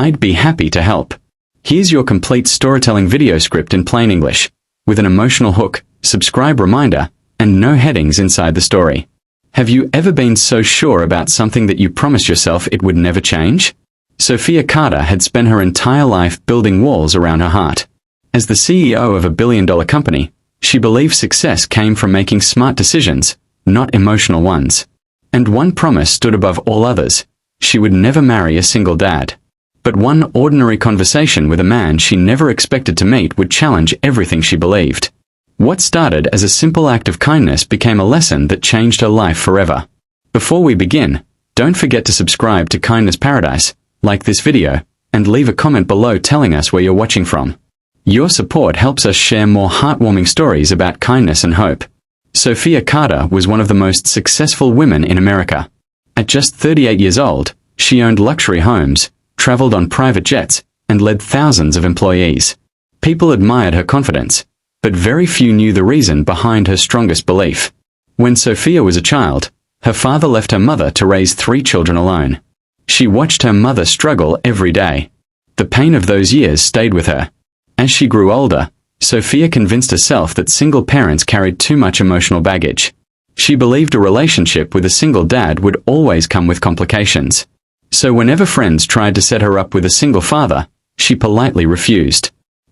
I'd be happy to help. Here's your complete storytelling video script in plain English, with an emotional hook, subscribe reminder, and no headings inside the story. Have you ever been so sure about something that you promised yourself it would never change? Sophia Carter had spent her entire life building walls around her heart. As the CEO of a billion-dollar company, she believed success came from making smart decisions, not emotional ones. And one promise stood above all others: she would never marry a single dad. But one ordinary conversation with a man she never expected to meet would challenge everything she believed. What started as a simple act of kindness became a lesson that changed her life forever. Before we begin, don't forget to subscribe to Kindness Paradise, like this video, and leave a comment below telling us where you're watching from. Your support helps us share more heartwarming stories about kindness and hope. Sophia Carter was one of the most successful women in America. At just 38 years old, she owned luxury homes, traveled on private jets, and led thousands of employees. People admired her confidence, but very few knew the reason behind her strongest belief. When Sophia was a child, her father left her mother to raise 3 children alone. She watched her mother struggle every day. The pain of those years stayed with her. As she grew older, Sophia convinced herself that single parents carried too much emotional baggage. She believed a relationship with a single dad would always come with complications. So whenever friends tried to set her up with a single father, she politely refused.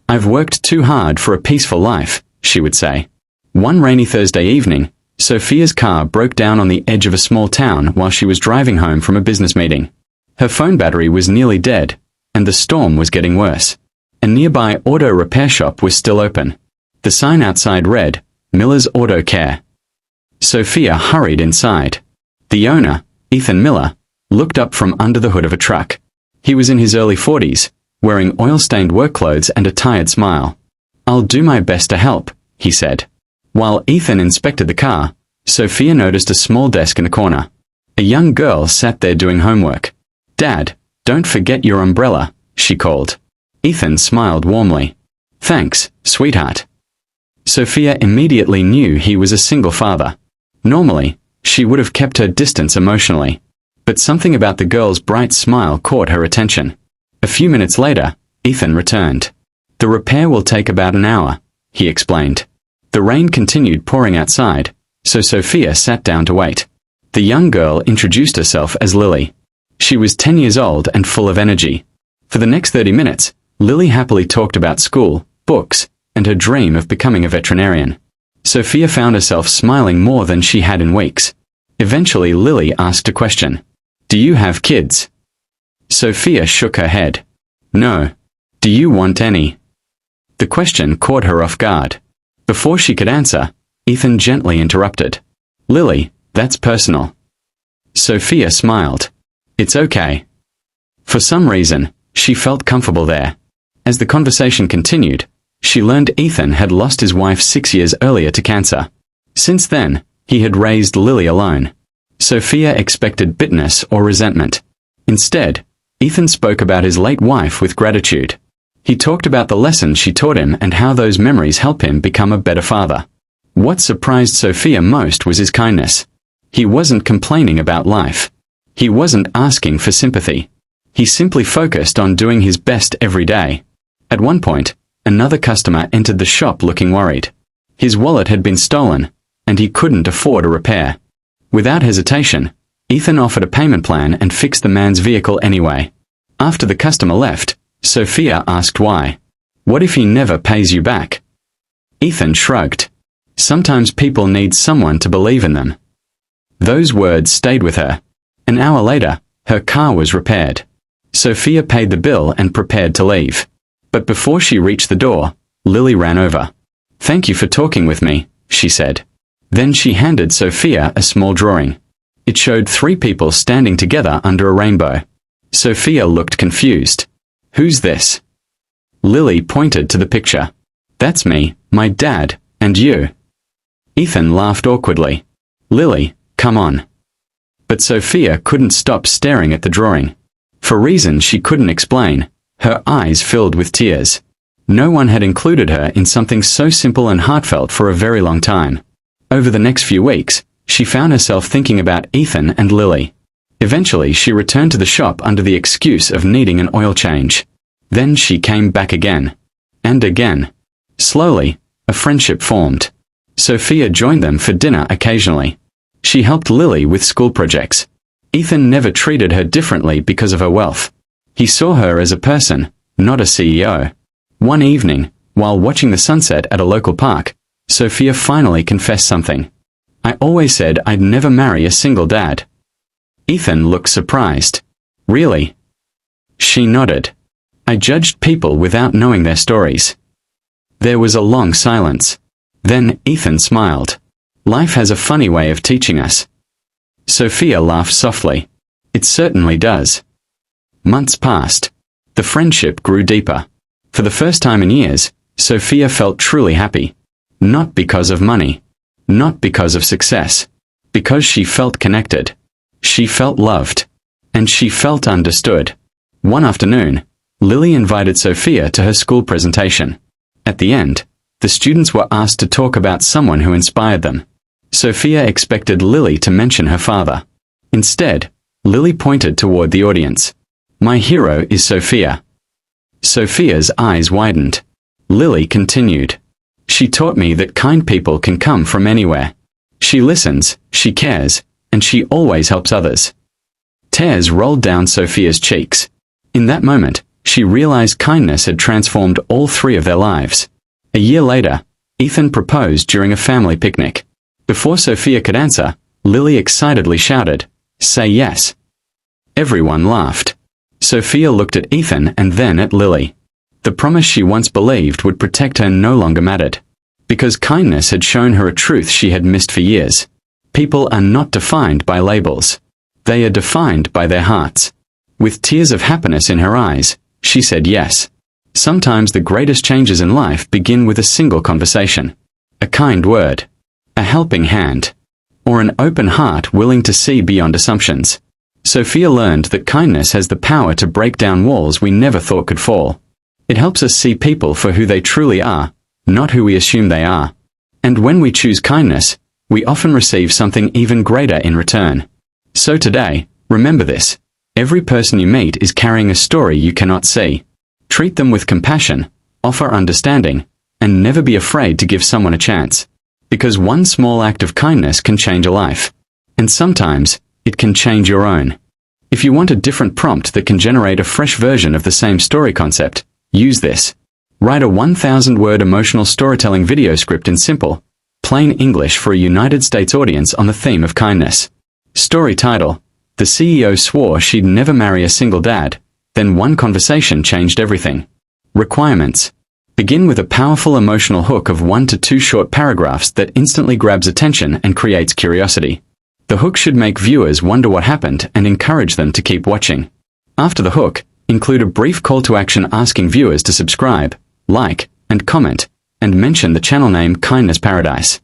"I've worked too hard for a peaceful life," she would say. One rainy Thursday evening, Sophia's car broke down on the edge of a small town while she was driving home from a business meeting. Her phone battery was nearly dead, and the storm was getting worse. A nearby auto repair shop was still open. The sign outside read, "Miller's Auto Care." Sophia hurried inside. The owner, Ethan Miller, looked up from under the hood of a truck. He was in his early 40s, wearing oil-stained work clothes and a tired smile. "I'll do my best to help," he said. While Ethan inspected the car, Sophia noticed a small desk in the corner. A young girl sat there doing homework. "Dad, don't forget your umbrella," she called. Ethan smiled warmly. "Thanks, sweetheart." Sophia immediately knew he was a single father. Normally, she would have kept her distance emotionally. But something about the girl's bright smile caught her attention. A few minutes later, Ethan returned. "The repair will take about an hour," he explained. The rain continued pouring outside, so Sophia sat down to wait. The young girl introduced herself as Lily. She was 10 years old and full of energy. For the next 30 minutes, Lily happily talked about school, books, and her dream of becoming a veterinarian. Sophia found herself smiling more than she had in weeks. Eventually, Lily asked a question. "Do you have kids?" Sophia shook her head. "No. Do you want any?" The question caught her off guard. Before she could answer, Ethan gently interrupted. "Lily, that's personal." Sophia smiled. "It's okay." For some reason, she felt comfortable there. As the conversation continued, she learned Ethan had lost his wife 6 years earlier to cancer. Since then, he had raised Lily alone. Sophia expected bitterness or resentment. Instead, Ethan spoke about his late wife with gratitude. He talked about the lessons she taught him and how those memories helped him become a better father. What surprised Sophia most was his kindness. He wasn't complaining about life. He wasn't asking for sympathy. He simply focused on doing his best every day. At one point, another customer entered the shop looking worried. His wallet had been stolen, and he couldn't afford a repair. Without hesitation, Ethan offered a payment plan and fixed the man's vehicle anyway. After the customer left, Sophia asked why. "What if he never pays you back?" Ethan shrugged. "Sometimes people need someone to believe in them." Those words stayed with her. An hour later, her car was repaired. Sophia paid the bill and prepared to leave. But before she reached the door, Lily ran over. "Thank you for talking with me," she said. Then she handed Sophia a small drawing. It showed 3 people standing together under a rainbow. Sophia looked confused. "Who's this?" Lily pointed to the picture. "That's me, my dad, and you." Ethan laughed awkwardly. "Lily, come on." But Sophia couldn't stop staring at the drawing. For reasons she couldn't explain, her eyes filled with tears. No one had included her in something so simple and heartfelt for a very long time. Over the next few weeks, she found herself thinking about Ethan and Lily. Eventually, she returned to the shop under the excuse of needing an oil change. Then she came back again. And again. Slowly, a friendship formed. Sophia joined them for dinner occasionally. She helped Lily with school projects. Ethan never treated her differently because of her wealth. He saw her as a person, not a CEO. One evening, while watching the sunset at a local park, Sophia finally confessed something. "I always said I'd never marry a single dad." Ethan looked surprised. "Really?" She nodded. "I judged people without knowing their stories." There was a long silence. Then Ethan smiled. "Life has a funny way of teaching us." Sophia laughed softly. "It certainly does." Months passed. The friendship grew deeper. For the first time in years, Sophia felt truly happy. Not because of money. Not because of success. Because she felt connected. She felt loved. And she felt understood. One afternoon, Lily invited Sophia to her school presentation. At the end, the students were asked to talk about someone who inspired them. Sophia expected Lily to mention her father. Instead, Lily pointed toward the audience. "My hero is Sophia." Sophia's eyes widened. Lily continued. "She taught me that kind people can come from anywhere. She listens, she cares, and she always helps others." Tears rolled down Sophia's cheeks. In that moment, she realized kindness had transformed all three of their lives. A year later, Ethan proposed during a family picnic. Before Sophia could answer, Lily excitedly shouted, "Say yes." Everyone laughed. Sophia looked at Ethan and then at Lily. The promise she once believed would protect her no longer mattered. Because kindness had shown her a truth she had missed for years. People are not defined by labels. They are defined by their hearts. With tears of happiness in her eyes, she said yes. Sometimes the greatest changes in life begin with a single conversation. A kind word. A helping hand. Or an open heart willing to see beyond assumptions. Sophia learned that kindness has the power to break down walls we never thought could fall. It helps us see people for who they truly are, not who we assume they are. And when we choose kindness, we often receive something even greater in return. So today, remember this. Every person you meet is carrying a story you cannot see. Treat them with compassion, offer understanding, and never be afraid to give someone a chance. Because one small act of kindness can change a life. And sometimes, it can change your own. If you want a different prompt that can generate a fresh version of the same story concept, use this. Write a 1,000-word emotional storytelling video script in simple, plain English for a United States audience on the theme of kindness. Story title: The CEO swore she'd never marry a single dad, then one conversation changed everything. Requirements: begin with a powerful emotional hook of 1 to 2 short paragraphs that instantly grabs attention and creates curiosity. The hook should make viewers wonder what happened and encourage them to keep watching. After the hook, include a brief call to action asking viewers to subscribe, like, and comment, and mention the channel name Kindness Paradise.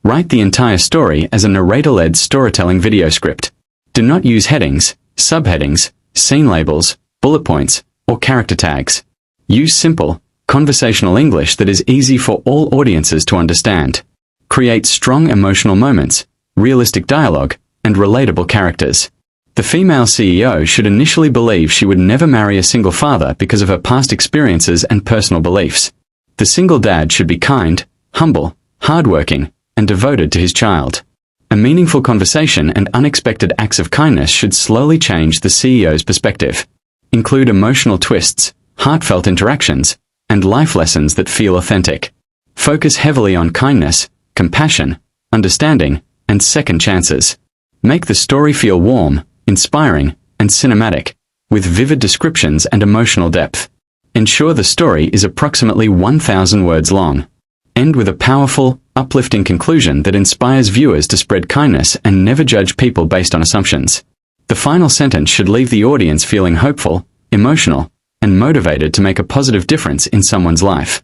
Write the entire story as a narrator-led storytelling video script. Do not use headings, subheadings, scene labels, bullet points, or character tags. Use simple, conversational English that is easy for all audiences to understand. Create strong emotional moments, realistic dialogue, and relatable characters. The female CEO should initially believe she would never marry a single father because of her past experiences and personal beliefs. The single dad should be kind, humble, hardworking, and devoted to his child. A meaningful conversation and unexpected acts of kindness should slowly change the CEO's perspective. Include emotional twists, heartfelt interactions, and life lessons that feel authentic. Focus heavily on kindness, compassion, understanding, and second chances. Make the story feel warm, inspiring, and cinematic, with vivid descriptions and emotional depth. Ensure the story is approximately 1,000 words long. End with a powerful, uplifting conclusion that inspires viewers to spread kindness and never judge people based on assumptions. The final sentence should leave the audience feeling hopeful, emotional, and motivated to make a positive difference in someone's life.